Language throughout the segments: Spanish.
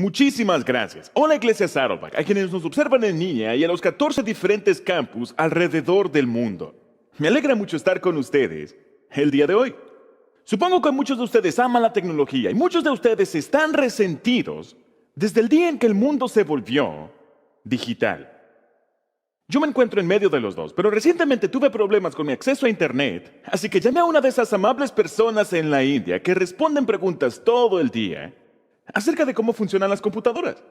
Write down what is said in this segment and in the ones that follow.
Muchísimas gracias. Hola Iglesia Saddleback, a quienes nos observan en línea y a los 14 diferentes campus alrededor del mundo. Me alegra mucho estar con ustedes el día de hoy. Supongo que muchos de ustedes aman la tecnología y muchos de ustedes están resentidos desde el día en que el mundo se volvió digital. Yo me encuentro en medio de los dos, pero recientemente tuve problemas con mi acceso a Internet, así que llamé a una de esas amables personas en la India que responden preguntas todo el día acerca de cómo funcionan las computadoras.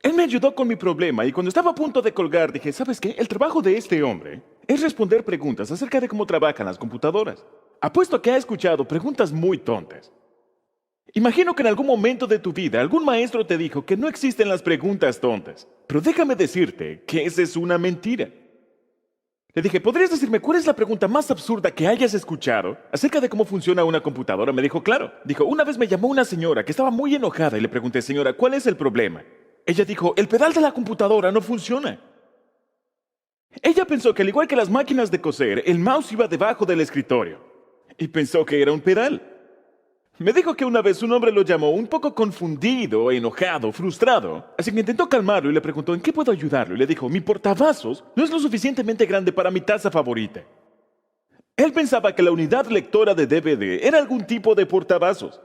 Él me ayudó con mi problema y cuando estaba a punto de colgar dije, ¿sabes qué? El trabajo de este hombre es responder preguntas acerca de cómo trabajan las computadoras. Apuesto que ha escuchado preguntas muy tontas. Imagino que en algún momento de tu vida algún maestro te dijo que no existen las preguntas tontas, pero déjame decirte que esa es una mentira. Le dije, ¿podrías decirme cuál es la pregunta más absurda que hayas escuchado acerca de cómo funciona una computadora? Me dijo, claro. Dijo, una vez me llamó una señora que estaba muy enojada y le pregunté, señora, ¿cuál es el problema? Ella dijo, el pedal de la computadora no funciona. Ella pensó que al igual que las máquinas de coser, el mouse iba debajo del escritorio y pensó que era un pedal. Me dijo que una vez un hombre lo llamó un poco confundido, enojado, frustrado. Así que intentó calmarlo y le preguntó, ¿en qué puedo ayudarlo? Y le dijo, mi portavasos no es lo suficientemente grande para mi taza favorita. Él pensaba que la unidad lectora de DVD era algún tipo de portavasos.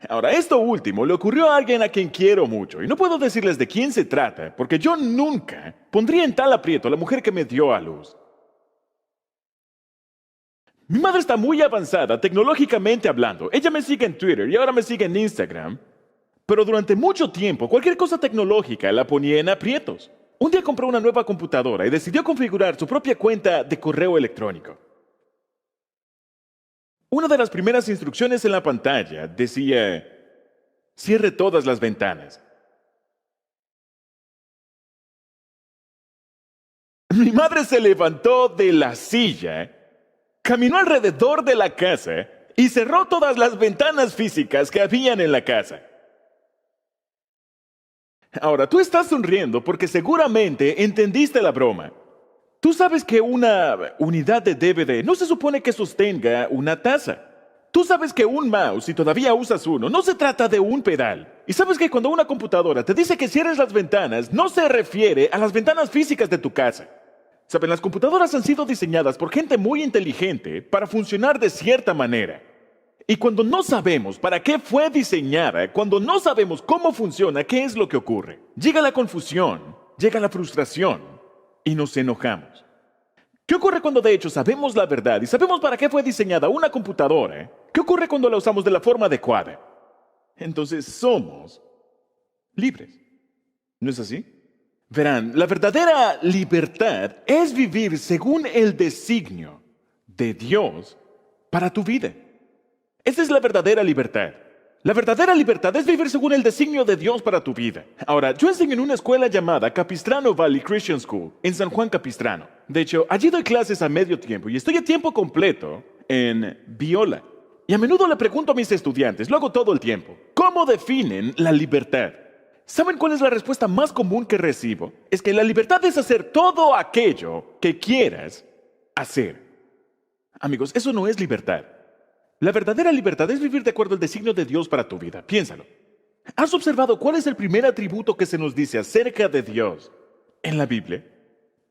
Ahora, esto último le ocurrió a alguien a quien quiero mucho, y no puedo decirles de quién se trata, porque yo nunca pondría en tal aprieto a la mujer que me dio a luz. Mi madre está muy avanzada tecnológicamente hablando. Ella me sigue en Twitter y ahora me sigue en Instagram. Pero durante mucho tiempo, cualquier cosa tecnológica la ponía en aprietos. Un día compró una nueva computadora y decidió configurar su propia cuenta de correo electrónico. Una de las primeras instrucciones en la pantalla decía, cierre todas las ventanas. Mi madre se levantó de la silla, caminó alrededor de la casa y cerró todas las ventanas físicas que habían en la casa. Ahora, tú estás sonriendo porque seguramente entendiste la broma. Tú sabes que una unidad de DVD no se supone que sostenga una taza. Tú sabes que un mouse, si todavía usas uno, no se trata de un pedal. Y sabes que cuando una computadora te dice que cierres las ventanas, no se refiere a las ventanas físicas de tu casa. Saben, las computadoras han sido diseñadas por gente muy inteligente para funcionar de cierta manera. Y cuando no sabemos para qué fue diseñada, cuando no sabemos cómo funciona, ¿qué es lo que ocurre? Llega la confusión, llega la frustración y nos enojamos. ¿Qué ocurre cuando de hecho sabemos la verdad y sabemos para qué fue diseñada una computadora? ¿Qué ocurre cuando la usamos de la forma adecuada? Entonces somos libres. ¿No es así? Verán, la verdadera libertad es vivir según el designio de Dios para tu vida. Esa es la verdadera libertad. La verdadera libertad es vivir según el designio de Dios para tu vida. Ahora, yo enseño en una escuela llamada Capistrano Valley Christian School, en San Juan Capistrano. De hecho, allí doy clases a medio tiempo y estoy a tiempo completo en Biola. Y a menudo le pregunto a mis estudiantes, lo hago todo el tiempo, ¿cómo definen la libertad? ¿Saben cuál es la respuesta más común que recibo? Es que la libertad es hacer todo aquello que quieras hacer. Amigos, eso no es libertad. La verdadera libertad es vivir de acuerdo al designio de Dios para tu vida. Piénsalo. ¿Has observado cuál es el primer atributo que se nos dice acerca de Dios en la Biblia?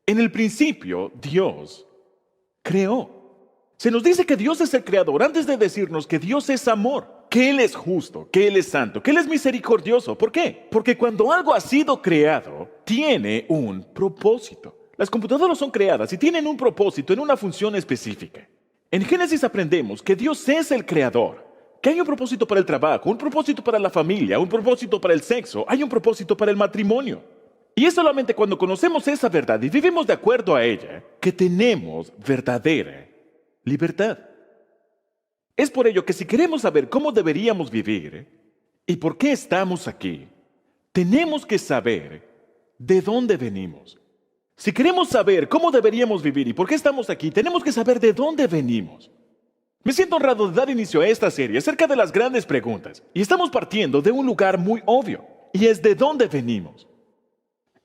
En el principio, Dios creó. Se nos dice que Dios es el creador antes de decirnos que Dios es amor, que Él es justo, que Él es santo, que Él es misericordioso. ¿Por qué? Porque cuando algo ha sido creado, tiene un propósito. Las computadoras son creadas y tienen un propósito en una función específica. En Génesis aprendemos que Dios es el creador, que hay un propósito para el trabajo, un propósito para la familia, un propósito para el sexo, hay un propósito para el matrimonio. Y es solamente cuando conocemos esa verdad y vivimos de acuerdo a ella que tenemos verdadera libertad. Es por ello que si queremos saber cómo deberíamos vivir y por qué estamos aquí, tenemos que saber de dónde venimos. Si queremos saber cómo deberíamos vivir y por qué estamos aquí, tenemos que saber de dónde venimos. Me siento honrado de dar inicio a esta serie acerca de las grandes preguntas. Y estamos partiendo de un lugar muy obvio, y es de dónde venimos.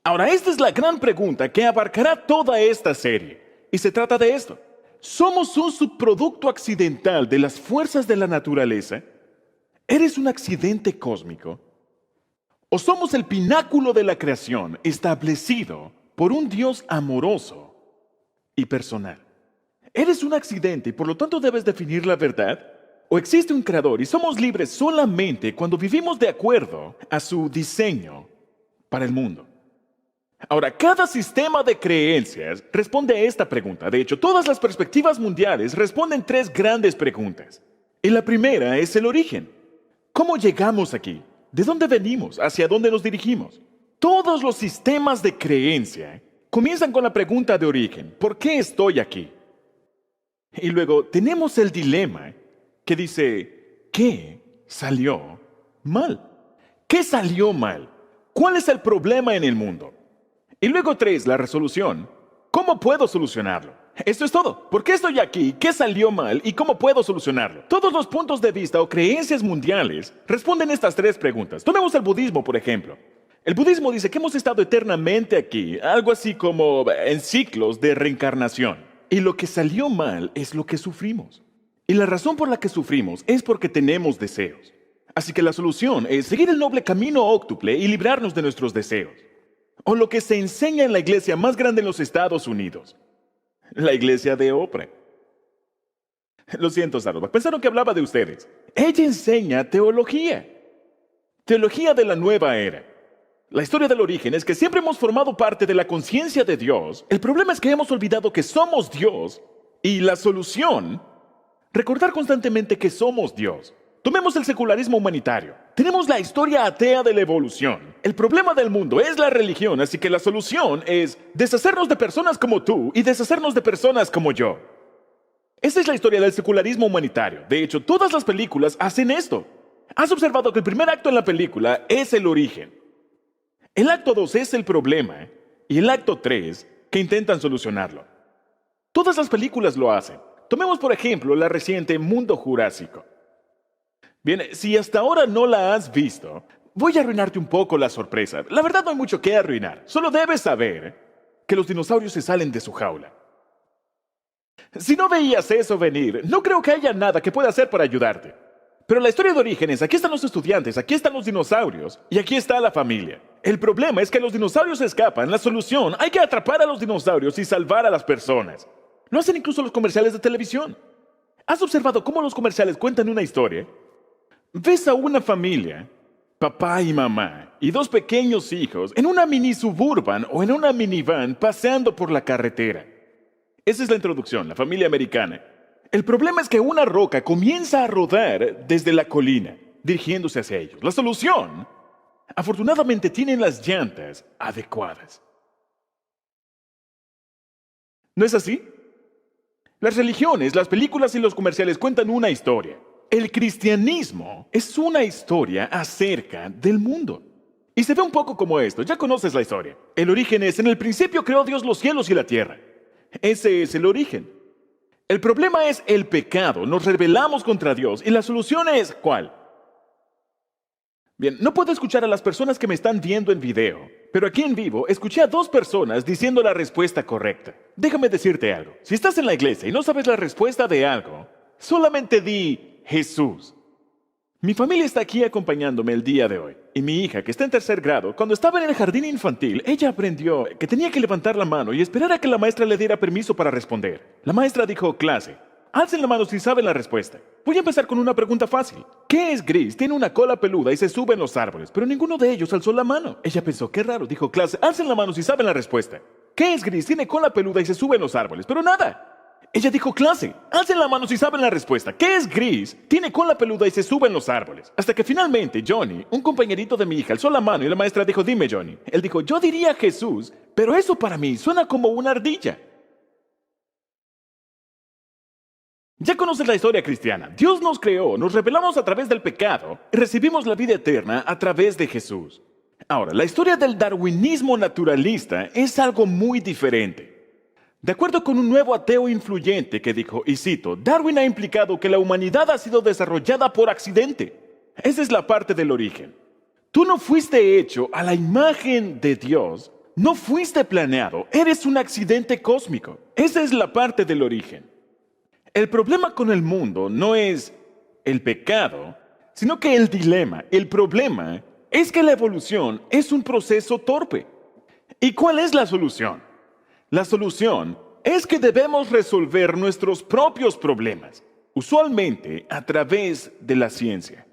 Ahora, esta es la gran pregunta que abarcará toda esta serie. Y se trata de esto. ¿Somos un subproducto accidental de las fuerzas de la naturaleza? ¿Eres un accidente cósmico? o somos el pináculo de la creación establecido por un Dios amoroso y personal. ¿Eres un accidente y por lo tanto debes definir la verdad? ¿O existe un creador y somos libres solamente cuando vivimos de acuerdo a su diseño para el mundo? Ahora, cada sistema de creencias responde a esta pregunta. De hecho, todas las perspectivas mundiales responden tres grandes preguntas. Y la primera es el origen. ¿Cómo llegamos aquí? ¿De dónde venimos? ¿Hacia dónde nos dirigimos? Todos los sistemas de creencia comienzan con la pregunta de origen. ¿Por qué estoy aquí? Y luego tenemos el dilema que dice, ¿qué salió mal? ¿Qué salió mal? ¿Cuál es el problema en el mundo? Y luego 3, la resolución. ¿Cómo puedo solucionarlo? Esto es todo. ¿Por qué estoy aquí? ¿Qué salió mal? ¿Y cómo puedo solucionarlo? Todos los puntos de vista o creencias mundiales responden estas tres preguntas. Tomemos el budismo, por ejemplo. El budismo dice que hemos estado eternamente aquí, algo así como en ciclos de reencarnación. Y lo que salió mal es lo que sufrimos. Y la razón por la que sufrimos es porque tenemos deseos. Así que la solución es seguir el noble camino óctuple y librarnos de nuestros deseos. O lo que se enseña en la iglesia más grande en los Estados Unidos, la iglesia de Oprah. Lo siento, Saddleback, pensaron que hablaba de ustedes. Ella enseña teología. Teología de la nueva era. La historia del origen es que siempre hemos formado parte de la conciencia de Dios. El problema es que hemos olvidado que somos Dios. Y la solución, recordar constantemente que somos Dios. Tomemos el secularismo humanitario. Tenemos la historia atea de la evolución. El problema del mundo es la religión, así que la solución es deshacernos de personas como tú y deshacernos de personas como yo. Esa es la historia del secularismo humanitario. De hecho, todas las películas hacen esto. ¿Has observado que el primer acto en la película es el origen? El acto 2 es el problema y el acto 3 que intentan solucionarlo. Todas las películas lo hacen. Tomemos por ejemplo la reciente Mundo Jurásico. Bien, si hasta ahora no la has visto, voy a arruinarte un poco la sorpresa. La verdad no hay mucho que arruinar. Solo debes saber que los dinosaurios se salen de su jaula. Si no veías eso venir, no creo que haya nada que pueda hacer para ayudarte. Pero la historia de orígenes, aquí están los estudiantes, aquí están los dinosaurios y aquí está la familia. El problema es que los dinosaurios escapan. La solución, hay que atrapar a los dinosaurios y salvar a las personas. Lo hacen incluso los comerciales de televisión. ¿Has observado cómo los comerciales cuentan una historia? Ves a una familia, papá y mamá, y 2 pequeños hijos, en una mini suburban o en una minivan paseando por la carretera. Esa es la introducción, la familia americana. El problema es que una roca comienza a rodar desde la colina, dirigiéndose hacia ellos. La solución, afortunadamente, tienen las llantas adecuadas. ¿No es así? Las religiones, las películas y los comerciales cuentan una historia. El cristianismo es una historia acerca del mundo. Y se ve un poco como esto. Ya conoces la historia. El origen es, en el principio creó Dios los cielos y la tierra. Ese es el origen. El problema es el pecado. Nos rebelamos contra Dios. Y la solución es, ¿cuál? Bien, no puedo escuchar a las personas que me están viendo en video, pero aquí en vivo escuché a 2 personas diciendo la respuesta correcta. Déjame decirte algo. Si estás en la iglesia y no sabes la respuesta de algo, solamente di Jesús. Mi familia está aquí acompañándome el día de hoy. Y mi hija, que está en 3er grado, cuando estaba en el jardín infantil, ella aprendió que tenía que levantar la mano y esperar a que la maestra le diera permiso para responder. La maestra dijo, clase, alcen la mano si saben la respuesta. Voy a empezar con una pregunta fácil. ¿Qué es gris? Tiene una cola peluda y se sube en los árboles, pero ninguno de ellos alzó la mano. Ella pensó, qué raro. Dijo, clase, alcen la mano si saben la respuesta. ¿Qué es gris? Tiene cola peluda y se sube en los árboles, pero nada. Ella dijo, clase, alcen la mano si saben la respuesta. ¿Qué es gris? Tiene cola peluda y se sube en los árboles. Hasta que finalmente Johnny, un compañerito de mi hija, alzó la mano y la maestra dijo, dime Johnny. Él dijo, yo diría Jesús, pero eso para mí suena como una ardilla. Ya conoces la historia cristiana. Dios nos creó, nos rebelamos a través del pecado y recibimos la vida eterna a través de Jesús. Ahora, la historia del darwinismo naturalista es algo muy diferente. De acuerdo con un nuevo ateo influyente que dijo, y cito, Darwin ha implicado que la humanidad ha sido desarrollada por accidente. Esa es la parte del origen. Tú no fuiste hecho a la imagen de Dios, no fuiste planeado, eres un accidente cósmico. Esa es la parte del origen. El problema con el mundo no es el pecado, sino que el dilema, el problema es que la evolución es un proceso torpe. ¿Y cuál es la solución? La solución es que debemos resolver nuestros propios problemas, usualmente a través de la ciencia.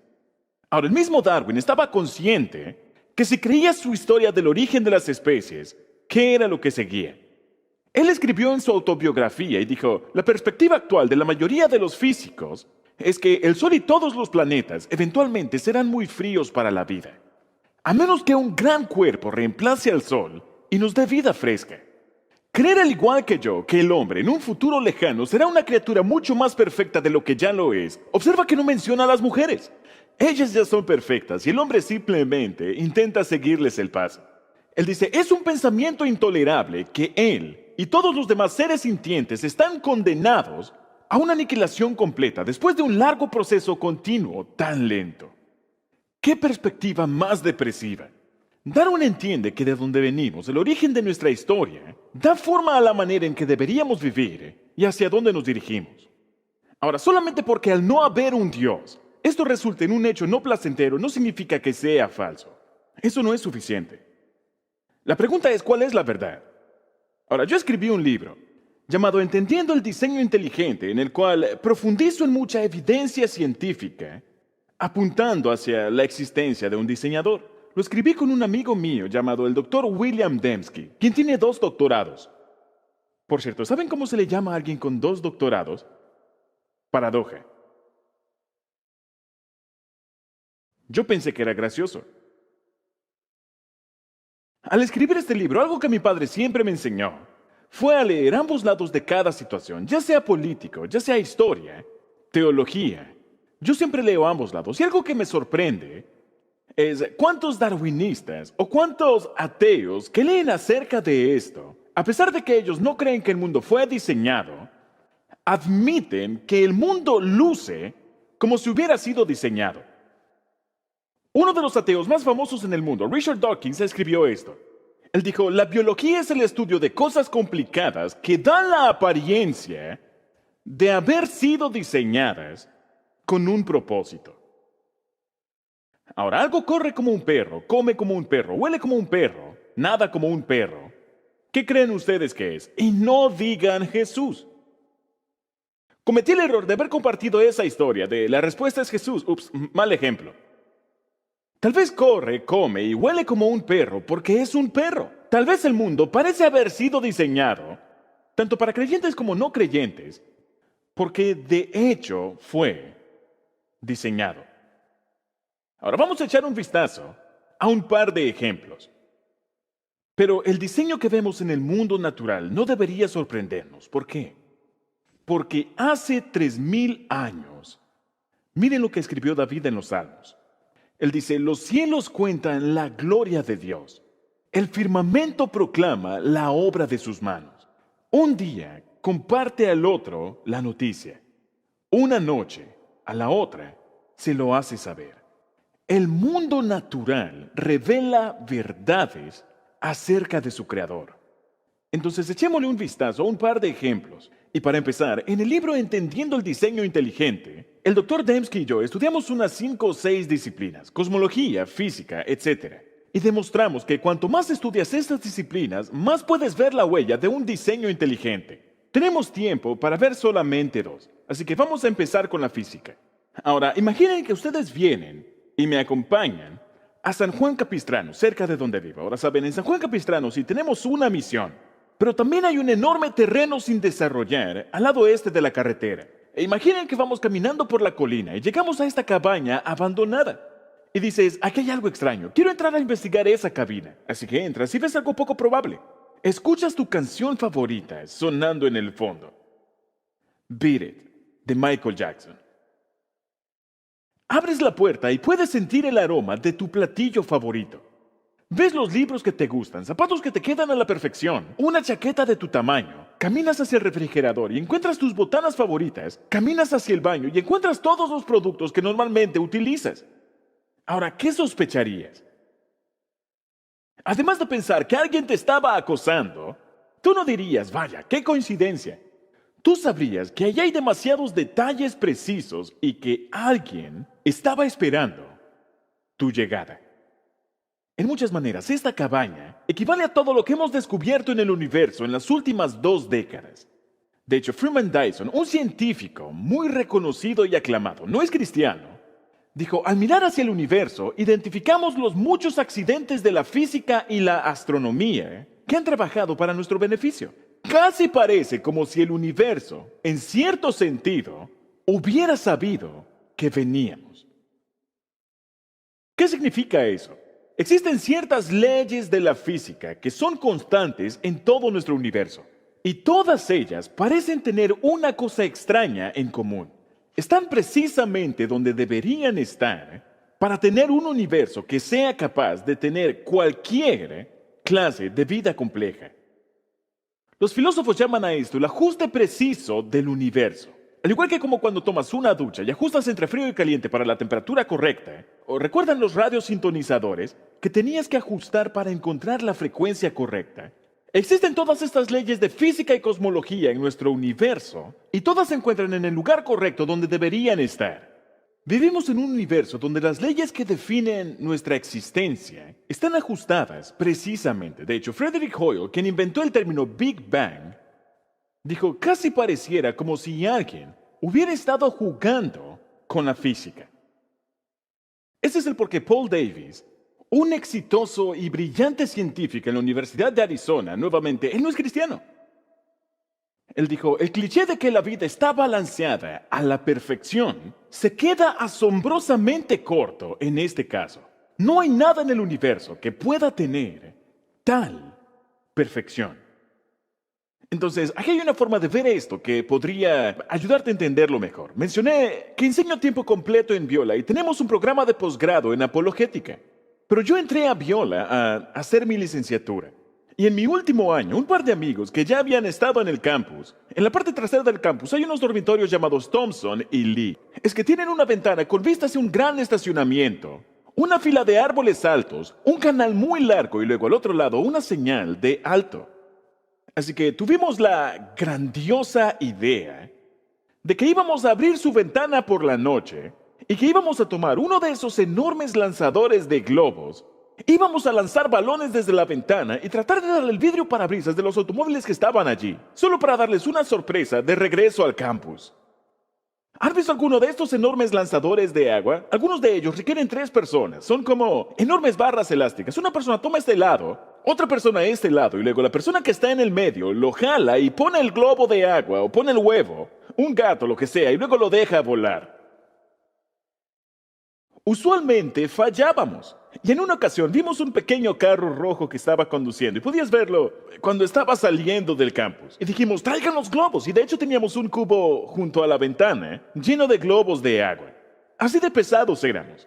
Ahora, el mismo Darwin estaba consciente que si creía su historia del origen de las especies, ¿qué era lo que seguía? Él escribió en su autobiografía y dijo, la perspectiva actual de la mayoría de los físicos es que el Sol y todos los planetas eventualmente serán muy fríos para la vida, a menos que un gran cuerpo reemplace al Sol y nos dé vida fresca. Creer al igual que yo que el hombre en un futuro lejano será una criatura mucho más perfecta de lo que ya lo es. Observa que no menciona a las mujeres. Ellas ya son perfectas y el hombre simplemente intenta seguirles el paso. Él dice, es un pensamiento intolerable que él y todos los demás seres sintientes están condenados a una aniquilación completa después de un largo proceso continuo tan lento. ¿Qué perspectiva más depresiva? Darwin entiende que de donde venimos, el origen de nuestra historia, da forma a la manera en que deberíamos vivir y hacia dónde nos dirigimos. Ahora, solamente porque al no haber un Dios, esto resulte en un hecho no placentero, no significa que sea falso. Eso no es suficiente. La pregunta es, ¿cuál es la verdad? Ahora, yo escribí un libro llamado Entendiendo el Diseño Inteligente, en el cual profundizo en mucha evidencia científica, apuntando hacia la existencia de un diseñador. Lo escribí con un amigo mío llamado el Dr. William Dembski, quien tiene 2 doctorados. Por cierto, ¿saben cómo se le llama a alguien con 2 doctorados? Paradoja. Yo pensé que era gracioso. Al escribir este libro, algo que mi padre siempre me enseñó fue a leer ambos lados de cada situación, ya sea político, ya sea historia, teología. Yo siempre leo ambos lados y algo que me sorprende es cuántos darwinistas o cuántos ateos que leen acerca de esto, a pesar de que ellos no creen que el mundo fue diseñado, admiten que el mundo luce como si hubiera sido diseñado. Uno de los ateos más famosos en el mundo, Richard Dawkins, escribió esto. Él dijo, la biología es el estudio de cosas complicadas que dan la apariencia de haber sido diseñadas con un propósito. Ahora, algo corre como un perro, come como un perro, huele como un perro, nada como un perro. ¿Qué creen ustedes que es? Y no digan Jesús. Cometí el error de haber compartido esa historia de la respuesta es Jesús. Ups, mal ejemplo. Tal vez corre, come y huele como un perro porque es un perro. Tal vez el mundo parece haber sido diseñado, tanto para creyentes como no creyentes, porque de hecho fue diseñado. Ahora vamos a echar un vistazo a un par de ejemplos. Pero el diseño que vemos en el mundo natural no debería sorprendernos. ¿Por qué? Porque hace 3000 años, miren lo que escribió David en los Salmos. Él dice, los cielos cuentan la gloria de Dios. El firmamento proclama la obra de sus manos. Un día comparte al otro la noticia. Una noche a la otra se lo hace saber. El mundo natural revela verdades acerca de su creador. Entonces echémosle un vistazo a un par de ejemplos. Y para empezar, en el libro Entendiendo el Diseño Inteligente, el Dr. Dembski y yo estudiamos unas 5 o 6 disciplinas, cosmología, física, etc. Y demostramos que cuanto más estudias estas disciplinas, más puedes ver la huella de un diseño inteligente. Tenemos tiempo para ver solamente 2, así que vamos a empezar con la física. Ahora, imaginen que ustedes vienen y me acompañan a San Juan Capistrano, cerca de donde vivo. Ahora saben, en San Juan Capistrano sí tenemos una misión, pero también hay un enorme terreno sin desarrollar al lado este de la carretera. E imaginen que vamos caminando por la colina y llegamos a esta cabaña abandonada. Y dices, aquí hay algo extraño, quiero entrar a investigar esa cabina. Así que entras y ves algo poco probable. Escuchas tu canción favorita sonando en el fondo. Beat It, de Michael Jackson. Abres la puerta y puedes sentir el aroma de tu platillo favorito. Ves los libros que te gustan, zapatos que te quedan a la perfección, una chaqueta de tu tamaño. Caminas hacia el refrigerador y encuentras tus botanas favoritas. Caminas hacia el baño y encuentras todos los productos que normalmente utilizas. Ahora, ¿qué sospecharías? Además de pensar que alguien te estaba acosando, tú no dirías, vaya, qué coincidencia. Tú sabrías que allí hay demasiados detalles precisos y que alguien estaba esperando tu llegada. En muchas maneras, esta cabaña equivale a todo lo que hemos descubierto en el universo en las últimas 2 décadas. De hecho, Freeman Dyson, un científico muy reconocido y aclamado, no es cristiano, dijo, al mirar hacia el universo, identificamos los muchos accidentes de la física y la astronomía que han trabajado para nuestro beneficio. Casi parece como si el universo, en cierto sentido, hubiera sabido que veníamos. ¿Qué significa eso? Existen ciertas leyes de la física que son constantes en todo nuestro universo, y todas ellas parecen tener una cosa extraña en común. Están precisamente donde deberían estar para tener un universo que sea capaz de tener cualquier clase de vida compleja. Los filósofos llaman a esto el ajuste preciso del universo. Al igual que como cuando tomas una ducha y ajustas entre frío y caliente para la temperatura correcta, o recuerdan los radiosintonizadores que tenías que ajustar para encontrar la frecuencia correcta. Existen todas estas leyes de física y cosmología en nuestro universo, y todas se encuentran en el lugar correcto donde deberían estar. Vivimos en un universo donde las leyes que definen nuestra existencia están ajustadas precisamente. De hecho, Frederick Hoyle, quien inventó el término Big Bang, dijo, casi pareciera como si alguien hubiera estado jugando con la física. Ese es el porqué Paul Davies, un exitoso y brillante científico en la Universidad de Arizona, nuevamente, él no es cristiano. Él dijo, el cliché de que la vida está balanceada a la perfección se queda asombrosamente corto en este caso. No hay nada en el universo que pueda tener tal perfección. Entonces, aquí hay una forma de ver esto que podría ayudarte a entenderlo mejor. Mencioné que enseño tiempo completo en Biola y tenemos un programa de posgrado en apologética. Pero yo entré a Biola a hacer mi licenciatura. Y en mi último año, un par de amigos que ya habían estado en el campus, en la parte trasera del campus hay unos dormitorios llamados Thompson y Lee. Es que tienen una ventana con vista hacia un gran estacionamiento, una fila de árboles altos, un canal muy largo y luego al otro lado una señal de alto. Así que tuvimos la grandiosa idea de que íbamos a abrir su ventana por la noche y que íbamos a tomar uno de esos enormes lanzadores de globos, íbamos a lanzar balones desde la ventana y tratar de darle el vidrio parabrisas de los automóviles que estaban allí, solo para darles una sorpresa de regreso al campus. ¿Has visto alguno de estos enormes lanzadores de agua? Algunos de ellos requieren 3 personas. Son como enormes barras elásticas. Una persona toma este lado, otra persona este lado, y luego la persona que está en el medio lo jala y pone el globo de agua o pone el huevo, un gato, lo que sea, y luego lo deja volar. Usualmente fallábamos. Y en una ocasión vimos un pequeño carro rojo que estaba conduciendo y podías verlo cuando estaba saliendo del campus. Y dijimos, traigan los globos. Y de hecho teníamos un cubo junto a la ventana lleno de globos de agua. Así de pesados éramos.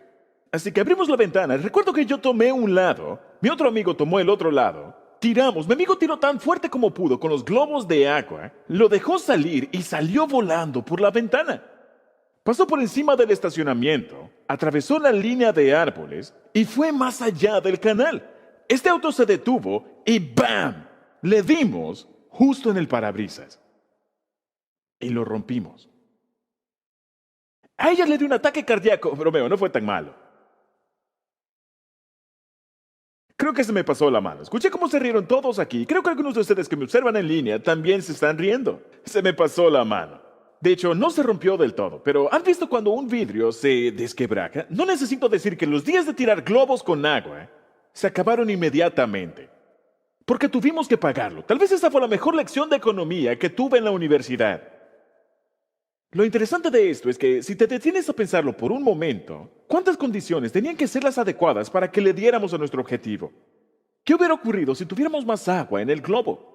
Así que abrimos la ventana. Recuerdo que yo tomé un lado, mi otro amigo tomó el otro lado. Tiramos. Mi amigo tiró tan fuerte como pudo con los globos de agua. Lo dejó salir y salió volando por la ventana. Pasó por encima del estacionamiento, atravesó la línea de árboles y fue más allá del canal. Este auto se detuvo y ¡bam! Le dimos justo en el parabrisas. Y lo rompimos. A ella le dio un ataque cardíaco. Bromeo, no fue tan malo. Creo que se me pasó la mano. Escuché cómo se rieron todos aquí. Creo que algunos de ustedes que me observan en línea también se están riendo. Se me pasó la mano. De hecho, no se rompió del todo, pero ¿han visto cuando un vidrio se desquebraja? No necesito decir que los días de tirar globos con agua se acabaron inmediatamente, porque tuvimos que pagarlo. Tal vez esa fue la mejor lección de economía que tuve en la universidad. Lo interesante de esto es que si te detienes a pensarlo por un momento, ¿cuántas condiciones tenían que ser las adecuadas para que le diéramos a nuestro objetivo? ¿Qué hubiera ocurrido si tuviéramos más agua en el globo?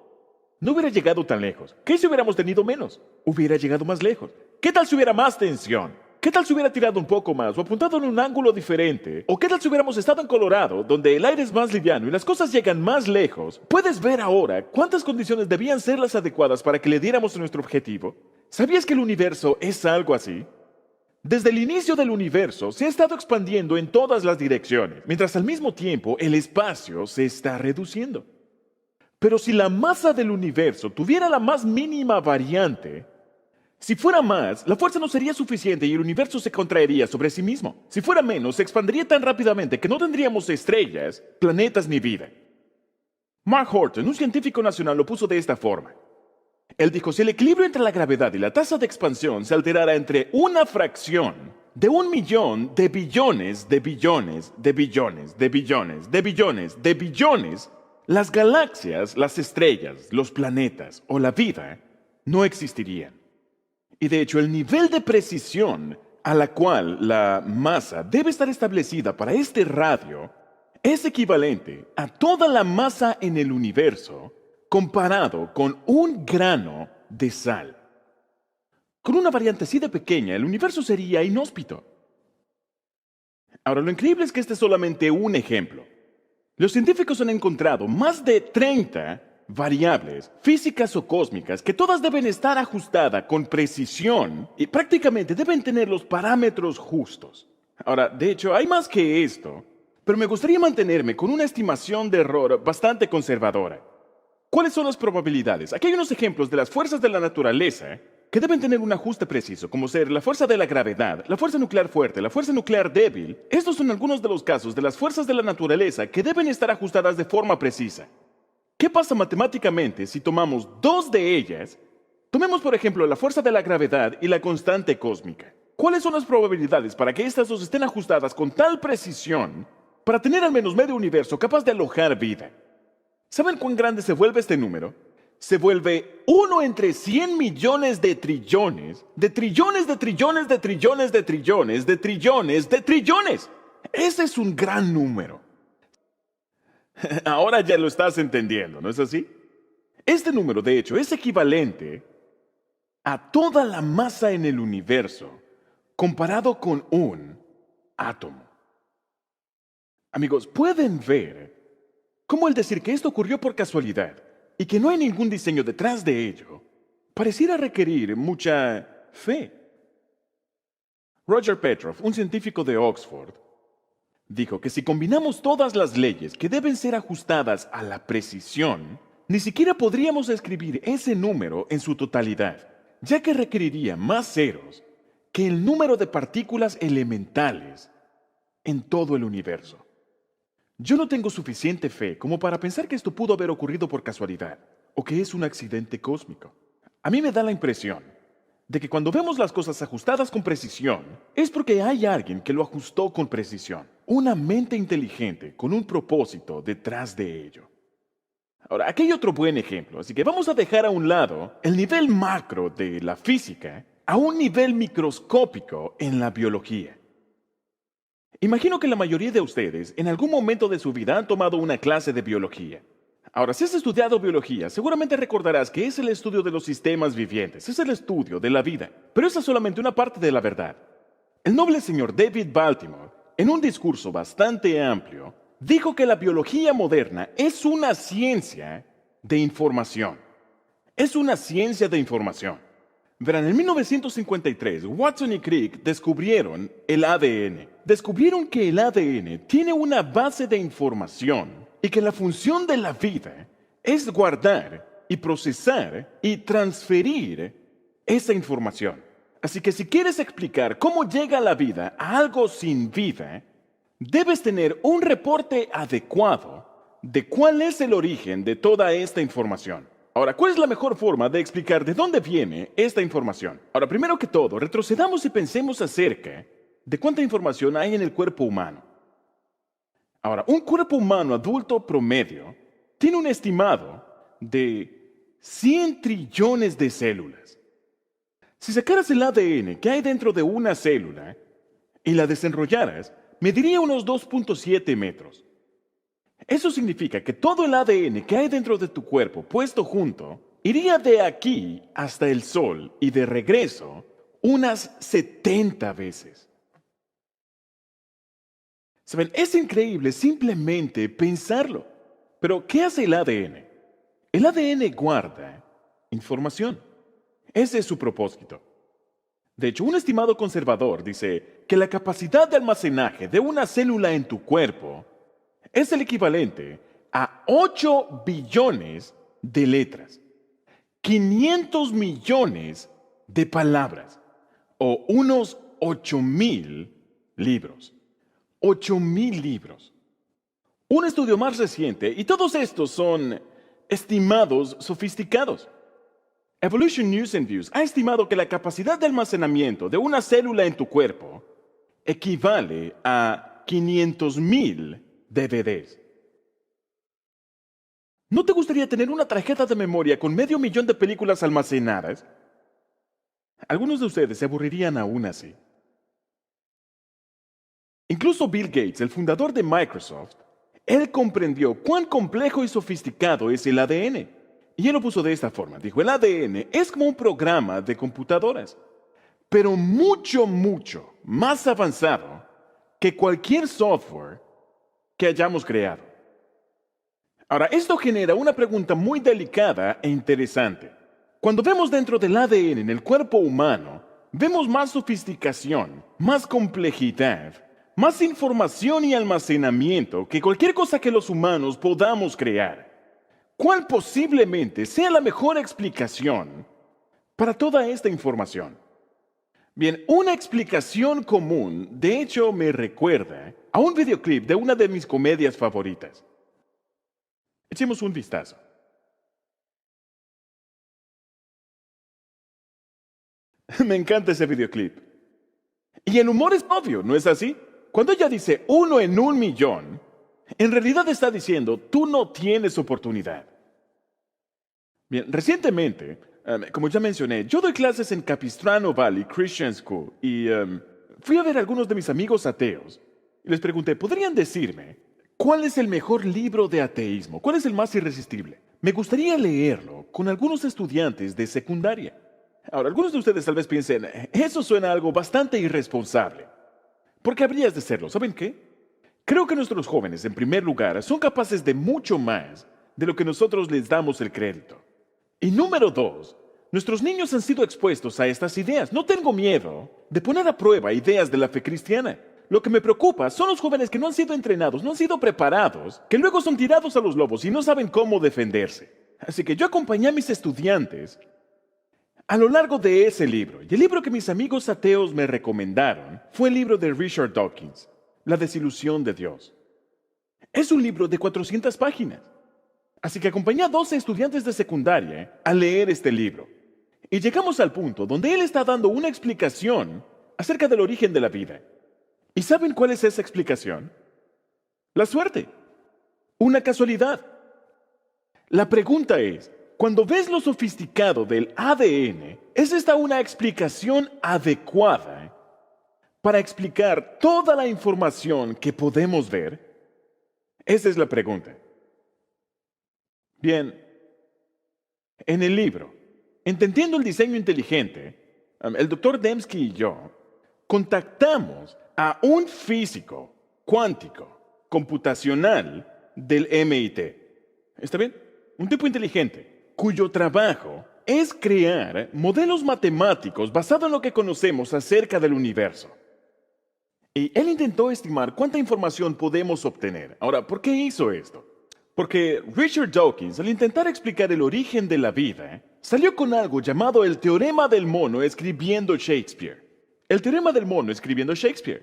No hubiera llegado tan lejos. ¿Qué si hubiéramos tenido menos? Hubiera llegado más lejos. ¿Qué tal si hubiera más tensión? ¿Qué tal si hubiera tirado un poco más o apuntado en un ángulo diferente? ¿O qué tal si hubiéramos estado en Colorado, donde el aire es más liviano y las cosas llegan más lejos? ¿Puedes ver ahora cuántas condiciones debían ser las adecuadas para que le diéramos a nuestro objetivo? ¿Sabías que el universo es algo así? Desde el inicio del universo se ha estado expandiendo en todas las direcciones, mientras al mismo tiempo el espacio se está reduciendo. Pero si la masa del universo tuviera la más mínima variante, Si fuera más, la fuerza no sería suficiente y el universo se contraería sobre sí mismo. Si fuera menos, se expandiría tan rápidamente que no tendríamos estrellas, planetas ni vida. Mark Horton, un científico nacional, lo puso de esta forma. Él dijo, si el equilibrio entre la gravedad y la tasa de expansión se alterara entre una fracción de 1.000.000 de billones, de billones, de billones, de billones, de billones, de billones, las galaxias, las estrellas, los planetas o la vida no existirían. Y de hecho, el nivel de precisión a la cual la masa debe estar establecida para este radio es equivalente a toda la masa en el universo comparado con un grano de sal. Con una variante así de pequeña, el universo sería inhóspito. Ahora, lo increíble es que este es solamente un ejemplo. Los científicos han encontrado más de 30 variables físicas o cósmicas que todas deben estar ajustadas con precisión y prácticamente deben tener los parámetros justos. Ahora, de hecho, hay más que esto, pero me gustaría mantenerme con una estimación de error bastante conservadora. ¿Cuáles son las probabilidades? Aquí hay unos ejemplos de las fuerzas de la naturaleza que deben tener un ajuste preciso, como ser la fuerza de la gravedad, la fuerza nuclear fuerte, la fuerza nuclear débil. Estos son algunos de los casos de las fuerzas de la naturaleza que deben estar ajustadas de forma precisa. ¿Qué pasa matemáticamente si tomamos dos de ellas? Tomemos, por ejemplo, la fuerza de la gravedad y la constante cósmica. ¿Cuáles son las probabilidades para que estas dos estén ajustadas con tal precisión para tener al menos medio universo capaz de alojar vida? ¿Saben cuán grande se vuelve este número? Se vuelve 1 entre 100 millones de trillones, de trillones, de trillones, de trillones, de trillones, de trillones, de trillones. Ese es un gran número. Ahora ya lo estás entendiendo, ¿no es así? Este número, de hecho, es equivalente a toda la masa en el universo comparado con un átomo. Amigos, pueden ver cómo el decir que esto ocurrió por casualidad y que no hay ningún diseño detrás de ello pareciera requerir mucha fe. Roger Petrov, un científico de Oxford, dijo que si combinamos todas las leyes que deben ser ajustadas a la precisión, ni siquiera podríamos escribir ese número en su totalidad, ya que requeriría más ceros que el número de partículas elementales en todo el universo. Yo no tengo suficiente fe como para pensar que esto pudo haber ocurrido por casualidad o que es un accidente cósmico. A mí me da la impresión de que cuando vemos las cosas ajustadas con precisión, es porque hay alguien que lo ajustó con precisión. Una mente inteligente con un propósito detrás de ello. Ahora, aquí hay otro buen ejemplo, así que vamos a dejar a un lado el nivel macro de la física a un nivel microscópico en la biología. Imagino que la mayoría de ustedes en algún momento de su vida han tomado una clase de biología. Ahora, si has estudiado biología, seguramente recordarás que es el estudio de los sistemas vivientes, es el estudio de la vida, pero esa es solamente una parte de la verdad. El noble señor David Baltimore, en un discurso bastante amplio, dijo que la biología moderna es una ciencia de información. Es una ciencia de información. Verán, en 1953, Watson y Crick descubrieron el ADN. Descubrieron que el ADN tiene una base de información y que la función de la vida es guardar y procesar y transferir esa información. Así que si quieres explicar cómo llega la vida a algo sin vida, debes tener un reporte adecuado de cuál es el origen de toda esta información. Ahora, ¿cuál es la mejor forma de explicar de dónde viene esta información? Ahora, primero que todo, retrocedamos y pensemos acerca de cuánta información hay en el cuerpo humano. Ahora, un cuerpo humano adulto promedio tiene un estimado de 100 trillones de células. Si sacaras el ADN que hay dentro de una célula y la desenrollaras, mediría unos 2.7 metros. Eso significa que todo el ADN que hay dentro de tu cuerpo puesto junto iría de aquí hasta el Sol y de regreso unas 70 veces. ¿Saben? Es increíble simplemente pensarlo. Pero, ¿qué hace el ADN? El ADN guarda información. Ese es su propósito. De hecho, un estimado conservador dice que la capacidad de almacenaje de una célula en tu cuerpo es el equivalente a 8 billones de letras, 500 millones de palabras, o unos 8,000 libros. 8,000 libros. Un estudio más reciente, y todos estos son estimados sofisticados. Evolution News and Views ha estimado que la capacidad de almacenamiento de una célula en tu cuerpo equivale a 500,000 DVDs. ¿No te gustaría tener una tarjeta de memoria con 500,000 de películas almacenadas? Algunos de ustedes se aburrirían aún así. Incluso Bill Gates, el fundador de Microsoft, él comprendió cuán complejo y sofisticado es el ADN. Y él lo puso de esta forma. Dijo, el ADN es como un programa de computadoras, pero mucho, mucho más avanzado que cualquier software que hayamos creado. Ahora, esto genera una pregunta muy delicada e interesante. Cuando vemos dentro del ADN en el cuerpo humano, vemos más sofisticación, más complejidad, más información y almacenamiento que cualquier cosa que los humanos podamos crear. ¿Cuál posiblemente sea la mejor explicación para toda esta información? Bien, una explicación común, de hecho, me recuerda a un videoclip de una de mis comedias favoritas. Echemos un vistazo. Me encanta ese videoclip. Y el humor es obvio, ¿no es así? Cuando ella dice 1 en 1,000,000, en realidad está diciendo, tú no tienes oportunidad. Bien, recientemente, como ya mencioné, yo doy clases en Capistrano Valley Christian School y fui a ver a algunos de mis amigos ateos y les pregunté, ¿podrían decirme cuál es el mejor libro de ateísmo? ¿Cuál es el más irresistible? Me gustaría leerlo con algunos estudiantes de secundaria. Ahora, algunos de ustedes tal vez piensen, eso suena a algo bastante irresponsable. ¿Por qué habrías de serlo? ¿Saben qué? Creo que nuestros jóvenes, en primer lugar, son capaces de mucho más de lo que nosotros les damos el crédito. Y número 2, nuestros niños han sido expuestos a estas ideas. No tengo miedo de poner a prueba ideas de la fe cristiana. Lo que me preocupa son los jóvenes que no han sido entrenados, no han sido preparados, que luego son tirados a los lobos y no saben cómo defenderse. Así que yo acompañé a mis estudiantes a lo largo de ese libro. Y el libro que mis amigos ateos me recomendaron fue el libro de Richard Dawkins, La desilusión de Dios. Es un libro de 400 páginas. Así que acompañé a 12 estudiantes de secundaria a leer este libro. Y llegamos al punto donde él está dando una explicación acerca del origen de la vida. ¿Y saben cuál es esa explicación? La suerte. Una casualidad. La pregunta es, cuando ves lo sofisticado del ADN, ¿es esta una explicación adecuada para explicar toda la información que podemos ver? Esa es la pregunta. Bien, en el libro, Entendiendo el diseño inteligente, el Dr. Dembski y yo contactamos a un físico cuántico computacional del MIT. ¿Está bien? Un tipo inteligente cuyo trabajo es crear modelos matemáticos basados en lo que conocemos acerca del universo. Y él intentó estimar cuánta información podemos obtener. Ahora, ¿por qué hizo esto? Porque Richard Dawkins, al intentar explicar el origen de la vida, salió con algo llamado el teorema del mono escribiendo Shakespeare. El teorema del mono escribiendo Shakespeare.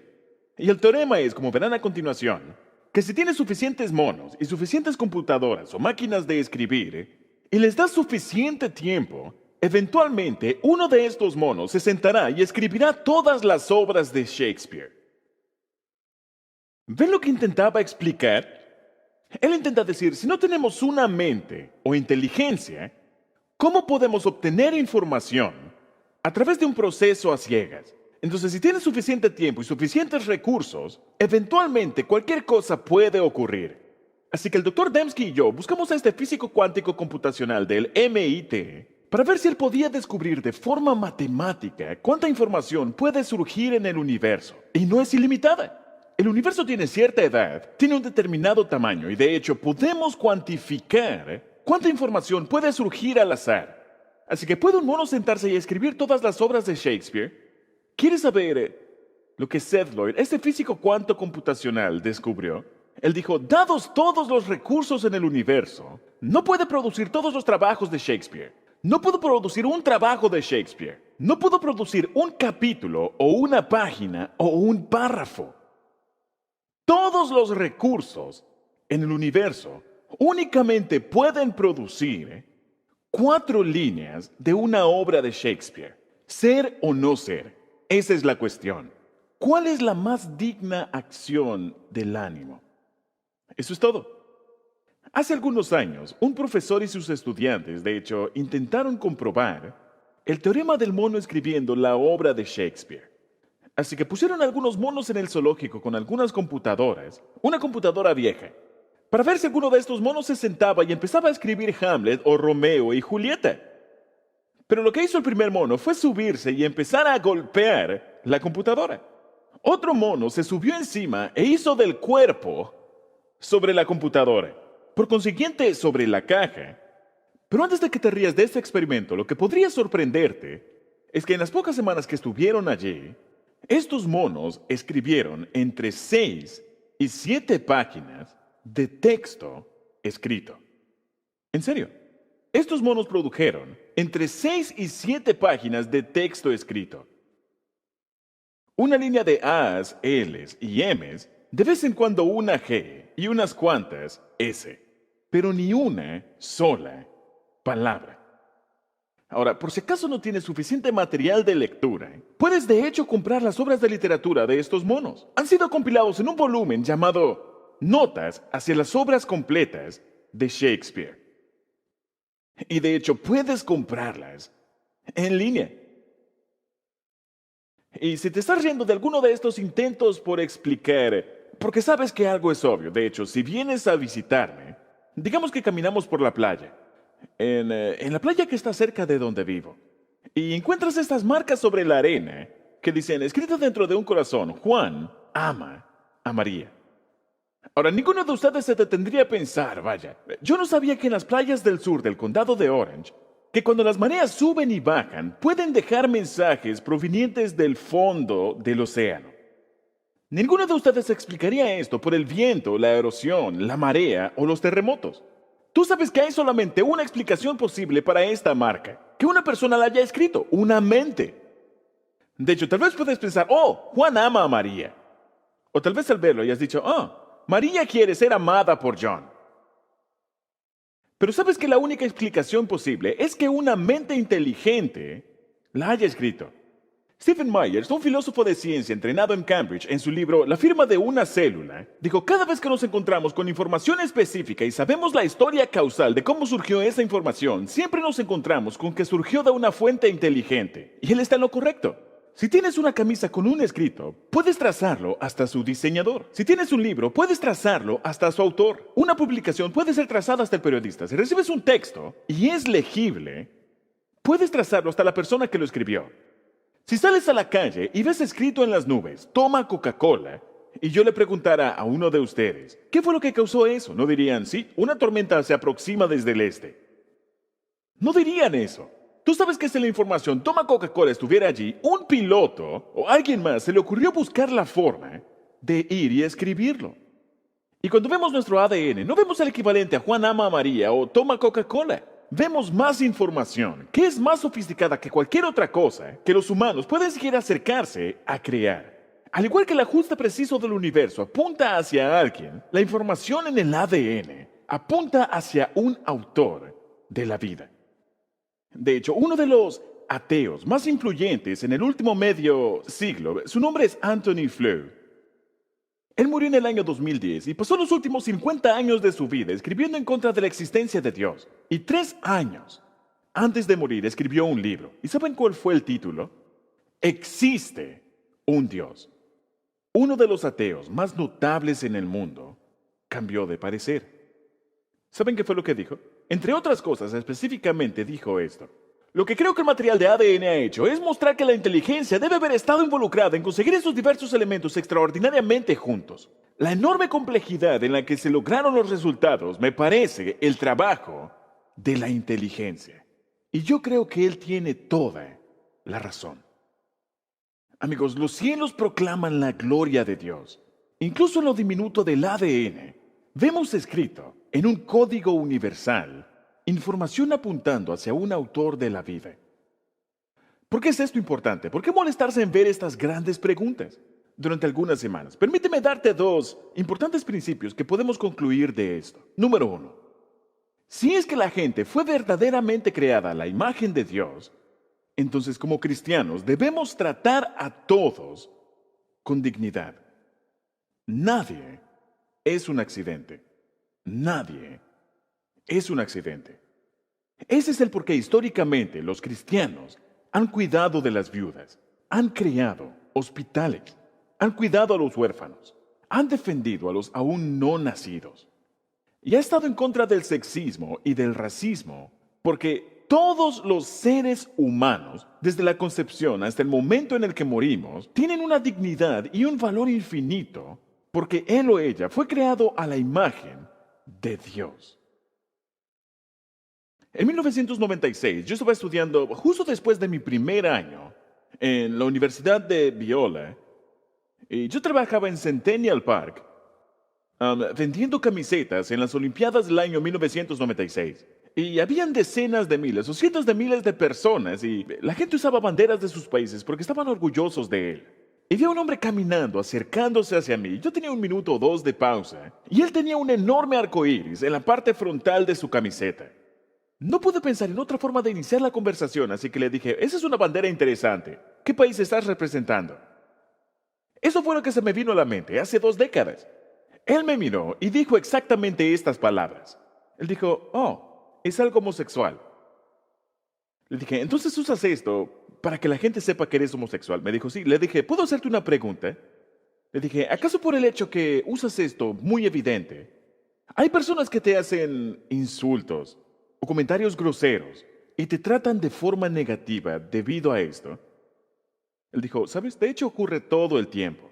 Y el teorema es, como verán a continuación, que si tienes suficientes monos y suficientes computadoras o máquinas de escribir, y les das suficiente tiempo, eventualmente uno de estos monos se sentará y escribirá todas las obras de Shakespeare. ¿Ven lo que intentaba explicar? Él intenta decir, si no tenemos una mente o inteligencia, ¿cómo podemos obtener información a través de un proceso a ciegas? Entonces, si tienes suficiente tiempo y suficientes recursos, eventualmente cualquier cosa puede ocurrir. Así que el Dr. Dembski y yo buscamos a este físico cuántico computacional del MIT para ver si él podía descubrir de forma matemática cuánta información puede surgir en el universo. Y no es ilimitada. El universo tiene cierta edad, tiene un determinado tamaño y de hecho podemos cuantificar cuánta información puede surgir al azar. Así que ¿puede un mono sentarse y escribir todas las obras de Shakespeare? ¿Quieres saber lo que Seth Lloyd, este físico cuántico computacional, descubrió? Él dijo, dados todos los recursos en el universo, no puede producir todos los trabajos de Shakespeare. No puede producir un trabajo de Shakespeare. no pudo producir un capítulo o una página o un párrafo. Todos los recursos en el universo únicamente pueden producir 4 líneas de una obra de Shakespeare. Ser o no ser, esa es la cuestión. ¿Cuál es la más digna acción del ánimo? Eso es todo. Hace algunos años, un profesor y sus estudiantes, de hecho, intentaron comprobar el teorema del mono escribiendo la obra de Shakespeare. Así que pusieron algunos monos en el zoológico con algunas computadoras, una computadora vieja, para ver si alguno de estos monos se sentaba y empezaba a escribir Hamlet o Romeo y Julieta. Pero lo que hizo el primer mono fue subirse y empezar a golpear la computadora. Otro mono se subió encima e hizo del cuerpo sobre la computadora, por consiguiente sobre la caja. Pero antes de que te rías de este experimento, lo que podría sorprenderte es que en las pocas semanas que estuvieron allí, estos monos escribieron entre 6 y 7 páginas de texto escrito. En serio, estos monos produjeron entre 6 y 7 páginas de texto escrito. Una línea de A's, L's y M's, de vez en cuando una G y unas cuantas S, pero ni una sola palabra. Ahora, por si acaso no tienes suficiente material de lectura, puedes de hecho comprar las obras de literatura de estos monos. Han sido compilados en un volumen llamado Notas hacia las obras completas de Shakespeare. Y de hecho puedes comprarlas en línea. Y si te estás riendo de alguno de estos intentos por explicar, porque sabes que algo es obvio, de hecho, si vienes a visitarme, digamos que caminamos por la playa, en la playa que está cerca de donde vivo, y encuentras estas marcas sobre la arena que dicen, escritas dentro de un corazón, Juan ama a María. Ahora, ninguno de ustedes se detendría a pensar, vaya, yo no sabía que en las playas del sur del condado de Orange, que cuando las mareas suben y bajan, pueden dejar mensajes provenientes del fondo del océano. Ninguno de ustedes explicaría esto por el viento, la erosión, la marea o los terremotos. Tú sabes que hay solamente una explicación posible para esta marca, que una persona la haya escrito, una mente. De hecho, tal vez puedes pensar, oh, Juan ama a María. O tal vez al verlo hayas dicho, oh, María quiere ser amada por John. Pero sabes que la única explicación posible es que una mente inteligente la haya escrito. Stephen Myers, un filósofo de ciencia entrenado en Cambridge, en su libro La firma de una célula, dijo, cada vez que nos encontramos con información específica y sabemos la historia causal de cómo surgió esa información, siempre nos encontramos con que surgió de una fuente inteligente. Y él está en lo correcto. Si tienes una camisa con un escrito, puedes trazarlo hasta su diseñador. Si tienes un libro, puedes trazarlo hasta su autor. Una publicación puede ser trazada hasta el periodista. Si recibes un texto y es legible, puedes trazarlo hasta la persona que lo escribió. Si sales a la calle y ves escrito en las nubes, toma Coca-Cola, y yo le preguntara a uno de ustedes, ¿qué fue lo que causó eso? No dirían, sí, una tormenta se aproxima desde el este. No dirían eso. Tú sabes que si la información toma Coca-Cola estuviera allí, un piloto o alguien más se le ocurrió buscar la forma de ir y escribirlo. Y cuando vemos nuestro ADN, no vemos el equivalente a Juan ama a María o toma Coca-Cola. Vemos más información, que es más sofisticada que cualquier otra cosa que los humanos pueden siquiera acercarse a crear. Al igual que el ajuste preciso del universo apunta hacia alguien, la información en el ADN apunta hacia un autor de la vida. De hecho, uno de los ateos más influyentes en el último medio siglo, su nombre es Anthony Flew. Él murió en el año 2010 y pasó los últimos 50 años de su vida escribiendo en contra de la existencia de Dios. Y 3 años antes de morir escribió un libro. ¿Y saben cuál fue el título? Existe un Dios. Uno de los ateos más notables en el mundo cambió de parecer. ¿Saben qué fue lo que dijo? Entre otras cosas, específicamente dijo esto. Lo que creo que el material de ADN ha hecho es mostrar que la inteligencia debe haber estado involucrada en conseguir esos diversos elementos extraordinariamente juntos. La enorme complejidad en la que se lograron los resultados me parece el trabajo de la inteligencia. Y yo creo que él tiene toda la razón. Amigos, los cielos proclaman la gloria de Dios. Incluso en lo diminuto del ADN, vemos escrito en un código universal información apuntando hacia un autor de la vida. ¿Por qué es esto importante? ¿Por qué molestarse en ver estas grandes preguntas durante algunas semanas? Permíteme darte dos importantes principios que podemos concluir de esto. Número uno, si es que la gente fue verdaderamente creada a la imagen de Dios, entonces como cristianos debemos tratar a todos con dignidad. Nadie es un accidente. Nadie es un accidente. Ese es el porqué históricamente los cristianos han cuidado de las viudas, han creado hospitales, han cuidado a los huérfanos, han defendido a los aún no nacidos. Y ha estado en contra del sexismo y del racismo, porque todos los seres humanos, desde la concepción hasta el momento en el que morimos, tienen una dignidad y un valor infinito, porque él o ella fue creado a la imagen de Dios. En 1996, yo estaba estudiando justo después de mi primer año en la Universidad de Biola, y yo trabajaba en Centennial Park, vendiendo camisetas en las Olimpiadas del año 1996. Y habían decenas de miles o cientos de miles de personas y la gente usaba banderas de sus países porque estaban orgullosos de él. Y vi a un hombre caminando, acercándose hacia mí. Yo tenía 1 minuto o 2 de pausa y él tenía un enorme arco iris en la parte frontal de su camiseta. No pude pensar en otra forma de iniciar la conversación, así que le dije, esa es una bandera interesante. ¿Qué país estás representando? Eso fue lo que se me vino a la mente hace 2 décadas. Él me miró y dijo exactamente estas palabras. Él dijo, oh, es algo homosexual. Le dije, entonces usas esto para que la gente sepa que eres homosexual. Me dijo, sí. Le dije, ¿puedo hacerte una pregunta? Le dije, ¿acaso por el hecho que usas esto muy evidente, hay personas que te hacen insultos o comentarios groseros y te tratan de forma negativa debido a esto? Él dijo, ¿sabes? De hecho ocurre todo el tiempo.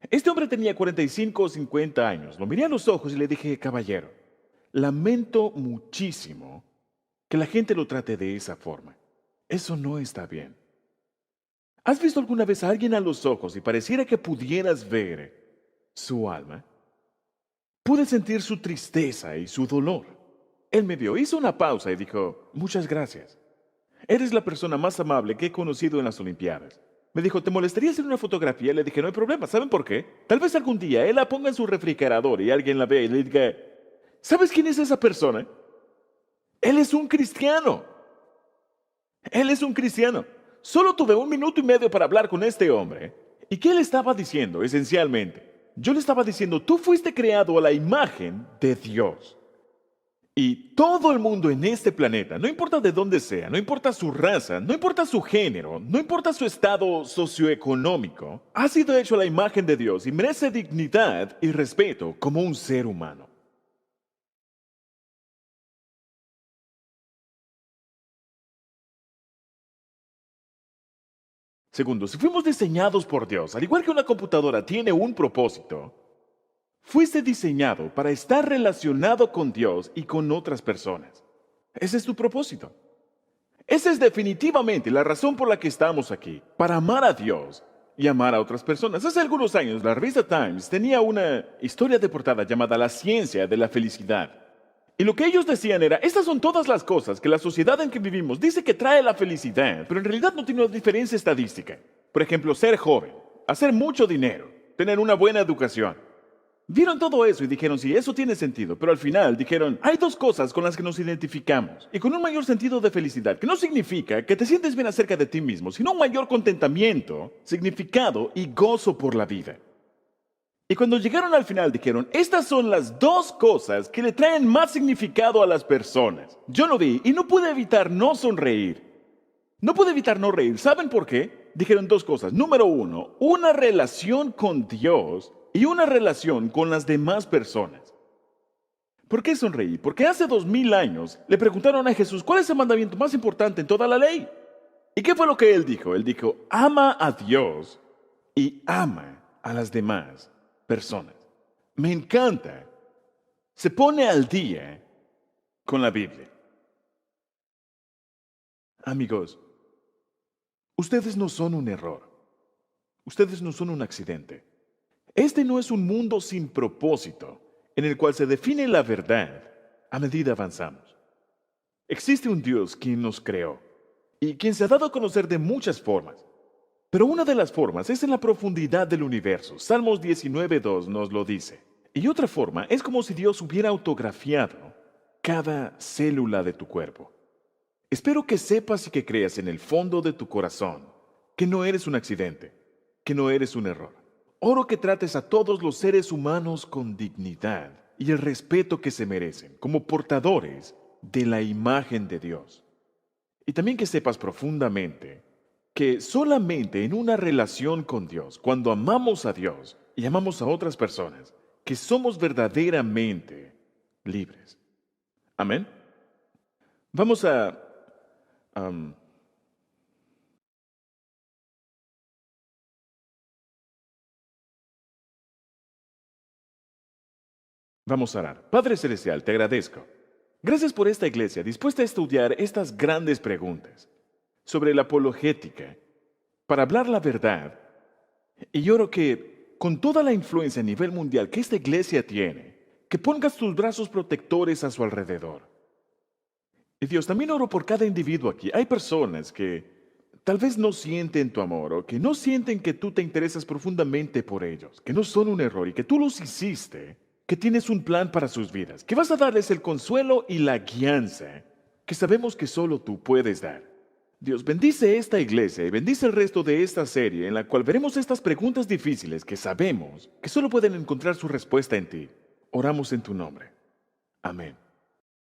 Este hombre tenía 45 o 50 años. Lo miré a los ojos y le dije, caballero, lamento muchísimo que la gente lo trate de esa forma. Eso no está bien. ¿Has visto alguna vez a alguien a los ojos y pareciera que pudieras ver su alma? Pude sentir su tristeza y su dolor. Él me vio, hizo una pausa y dijo, muchas gracias. Eres la persona más amable que he conocido en las Olimpiadas. Me dijo, ¿te molestaría hacer una fotografía? Le dije, no hay problema. ¿Saben por qué? Tal vez algún día él la ponga en su refrigerador y alguien la vea y le diga, ¿sabes quién es esa persona? Él es un cristiano. Él es un cristiano. Solo tuve 1 minuto y medio para hablar con este hombre. ¿Y qué le estaba diciendo, esencialmente? Yo le estaba diciendo, tú fuiste creado a la imagen de Dios. Y todo el mundo en este planeta, no importa de dónde sea, no importa su raza, no importa su género, no importa su estado socioeconómico, ha sido hecho a la imagen de Dios y merece dignidad y respeto como un ser humano. Segundo, si fuimos diseñados por Dios, al igual que una computadora tiene un propósito, fuiste diseñado para estar relacionado con Dios y con otras personas. Ese es tu propósito. Esa es definitivamente la razón por la que estamos aquí, para amar a Dios y amar a otras personas. Hace algunos años, la revista Times tenía una historia de portada llamada La ciencia de la felicidad. Y lo que ellos decían era, estas son todas las cosas que la sociedad en que vivimos dice que trae la felicidad, pero en realidad no tiene una diferencia estadística. Por ejemplo, ser joven, hacer mucho dinero, tener una buena educación. Vieron todo eso y dijeron, sí, eso tiene sentido, pero al final dijeron, hay 2 cosas con las que nos identificamos y con un mayor sentido de felicidad, que no significa que te sientes bien acerca de ti mismo, sino un mayor contentamiento, significado y gozo por la vida. Y cuando llegaron al final dijeron, estas son las 2 cosas que le traen más significado a las personas. Yo lo vi y no pude evitar no sonreír. No pude evitar no reír. ¿Saben por qué? Dijeron 2 cosas. Número 1, una relación con Dios y una relación con las demás personas. ¿Por qué sonreí? Porque hace 2000 años le preguntaron a Jesús, ¿cuál es el mandamiento más importante en toda la ley? ¿Y qué fue lo que él dijo? Él dijo, ama a Dios y ama a las demás personas. Me encanta. Se pone al día con la Biblia. Amigos, ustedes no son un error. Ustedes no son un accidente. Este no es un mundo sin propósito en el cual se define la verdad a medida avanzamos. Existe un Dios quien nos creó y quien se ha dado a conocer de muchas formas. Pero una de las formas es en la profundidad del universo. Salmos 19:2 nos lo dice. Y otra forma es como si Dios hubiera autografiado cada célula de tu cuerpo. Espero que sepas y que creas en el fondo de tu corazón que no eres un accidente, que no eres un error. Oro que trates a todos los seres humanos con dignidad y el respeto que se merecen, como portadores de la imagen de Dios. Y también que sepas profundamente que solamente en una relación con Dios, cuando amamos a Dios y amamos a otras personas, que somos verdaderamente libres. Amén. Vamos a... am, vamos a orar. Padre Celestial, te agradezco. Gracias por esta iglesia dispuesta a estudiar estas grandes preguntas sobre la apologética, para hablar la verdad. Y oro que, con toda la influencia a nivel mundial que esta iglesia tiene, que pongas tus brazos protectores a su alrededor. Y Dios, también oro por cada individuo aquí. Hay personas que tal vez no sienten tu amor o que no sienten que tú te interesas profundamente por ellos, que no son un error y que tú los hiciste, que tienes un plan para sus vidas, que vas a darles el consuelo y la guianza que sabemos que solo tú puedes dar. Dios, bendice esta iglesia y bendice el resto de esta serie en la cual veremos estas preguntas difíciles que sabemos que solo pueden encontrar su respuesta en ti. Oramos en tu nombre. Amén.